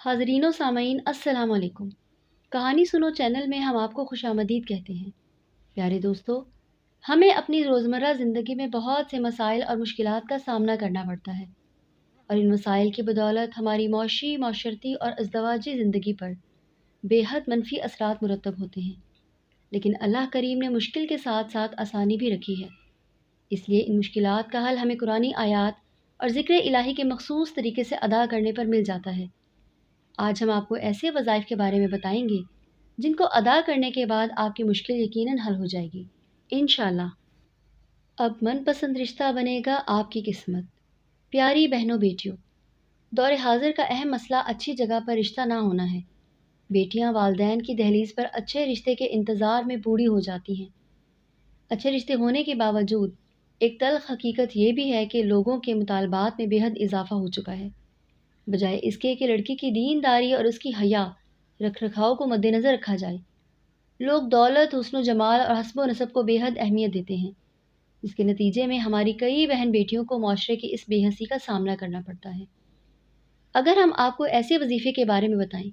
حاضرین و سامعین السلام علیکم۔ کہانی سنو چینل میں ہم آپ کو خوش آمدید کہتے ہیں۔ پیارے دوستو، ہمیں اپنی روزمرہ زندگی میں بہت سے مسائل اور مشکلات کا سامنا کرنا پڑتا ہے، اور ان مسائل کی بدولت ہماری معاشی، معاشرتی اور ازدواجی زندگی پر بے حد منفی اثرات مرتب ہوتے ہیں۔ لیکن اللہ کریم نے مشکل کے ساتھ ساتھ آسانی بھی رکھی ہے، اس لیے ان مشکلات کا حل ہمیں قرآنی آیات اور ذکر الہی کے مخصوص طریقے سے ادا کرنے پر مل جاتا ہے۔ آج ہم آپ کو ایسے وظائف کے بارے میں بتائیں گے جن کو ادا کرنے کے بعد آپ کی مشکل یقیناً حل ہو جائے گی انشاءاللہ۔ اب من پسند رشتہ بنے گا آپ کی قسمت۔ پیاری بہنوں بیٹیوں، دور حاضر کا اہم مسئلہ اچھی جگہ پر رشتہ نہ ہونا ہے۔ بیٹیاں والدین کی دہلیز پر اچھے رشتے کے انتظار میں بوڑھی ہو جاتی ہیں۔ اچھے رشتے ہونے کے باوجود ایک تلخ حقیقت یہ بھی ہے کہ لوگوں کے مطالبات میں بے حد اضافہ ہو چکا ہے۔ بجائے اس کے کہ لڑکی کی دینداری اور اس کی حیا رکھ رکھاؤ کو مد نظر رکھا جائے، لوگ دولت، حسن و جمال اور حسب و نسب کو بے حد اہمیت دیتے ہیں، جس کے نتیجے میں ہماری کئی بہن بیٹیوں کو معاشرے کی اس بے حسی کا سامنا کرنا پڑتا ہے۔ اگر ہم آپ کو ایسے وظیفے کے بارے میں بتائیں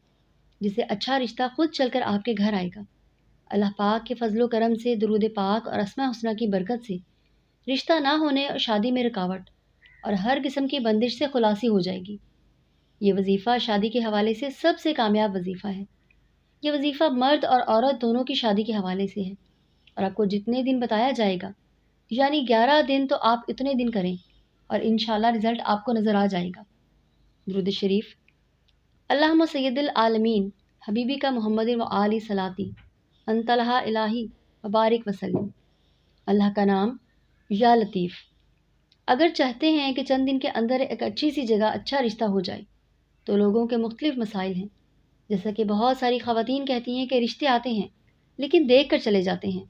جس سے اچھا رشتہ خود چل کر آپ کے گھر آئے گا، اللہ پاک کے فضل و کرم سے، درود پاک اور اسماء حسنہ کی برکت سے رشتہ نہ ہونے اور شادی میں رکاوٹ اور ہر قسم کی بندش سے خلاصی ہو جائے گی۔ یہ وظیفہ شادی کے حوالے سے سب سے کامیاب وظیفہ ہے۔ یہ وظیفہ مرد اور عورت دونوں کی شادی کے حوالے سے ہے، اور آپ کو جتنے دن بتایا جائے گا، یعنی 11 دن، تو آپ اتنے دن کریں اور انشاءاللہ رزلٹ آپ کو نظر آ جائے گا۔ درود شریف۔ اللہم سید العالمین حبیبی کا محمد و آلی صلاتی انت لہا الہی وبارک وسلم۔ اللہ کا نام یا لطیف۔ اگر چاہتے ہیں کہ چند دن کے اندر ایک اچھی سی جگہ اچھا رشتہ ہو جائے تو لوگوں کے مختلف مسائل ہیں، جیسا کہ بہت ساری خواتین کہتی ہیں کہ رشتے آتے ہیں لیکن دیکھ کر چلے جاتے ہیں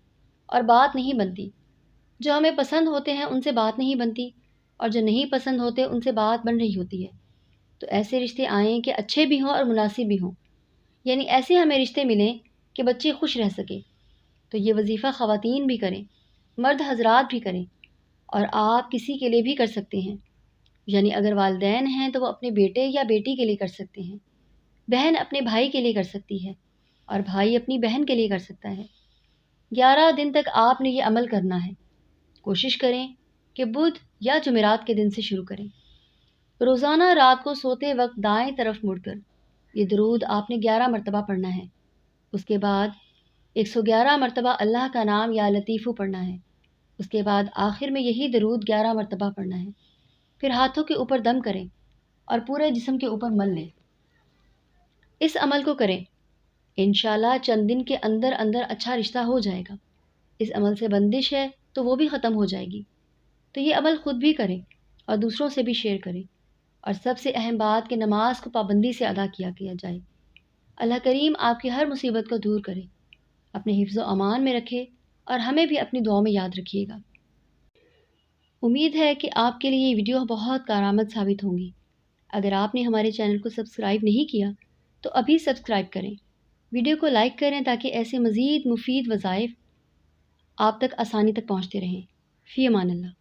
اور بات نہیں بنتی۔ جو ہمیں پسند ہوتے ہیں ان سے بات نہیں بنتی، اور جو نہیں پسند ہوتے ان سے بات بن رہی ہوتی ہے۔ تو ایسے رشتے آئیں کہ اچھے بھی ہوں اور مناسب بھی ہوں، یعنی ایسے ہمیں رشتے ملیں کہ بچے خوش رہ سکے۔ تو یہ وظیفہ خواتین بھی کریں، مرد حضرات بھی کریں، اور آپ کسی کے لیے بھی کر سکتے ہیں۔ یعنی اگر والدین ہیں تو وہ اپنے بیٹے یا بیٹی کے لیے کر سکتے ہیں، بہن اپنے بھائی کے لیے کر سکتی ہے، اور بھائی اپنی بہن کے لیے کر سکتا ہے۔ 11 دن تک آپ نے یہ عمل کرنا ہے۔ کوشش کریں کہ بدھ یا جمعرات کے دن سے شروع کریں۔ روزانہ رات کو سوتے وقت دائیں طرف مڑ کر یہ درود آپ نے 11 مرتبہ پڑھنا ہے۔ اس کے بعد 111 مرتبہ اللہ کا نام یا لطیفو پڑھنا ہے۔ اس کے بعد آخر میں یہی درود 11 مرتبہ پڑھنا ہے۔ پھر ہاتھوں کے اوپر دم کریں اور پورے جسم کے اوپر مل لیں۔ اس عمل کو کریں، انشاءاللہ چند دن کے اندر اندر اچھا رشتہ ہو جائے گا۔ اس عمل سے بندش ہے تو وہ بھی ختم ہو جائے گی۔ تو یہ عمل خود بھی کریں اور دوسروں سے بھی شیئر کریں، اور سب سے اہم بات کہ نماز کو پابندی سے ادا کیا جائے۔ اللہ کریم آپ کی ہر مصیبت کو دور کرے، اپنے حفظ و امان میں رکھے، اور ہمیں بھی اپنی دعاؤں میں یاد رکھیے گا۔ امید ہے کہ آپ کے لیے یہ ویڈیو بہت کارآمد ثابت ہوں گی۔ اگر آپ نے ہمارے چینل کو سبسکرائب نہیں کیا تو ابھی سبسکرائب کریں، ویڈیو کو لائک کریں تاکہ ایسے مزید مفید وظائف آپ تک آسانی تک پہنچتے رہیں۔ فی امان اللہ۔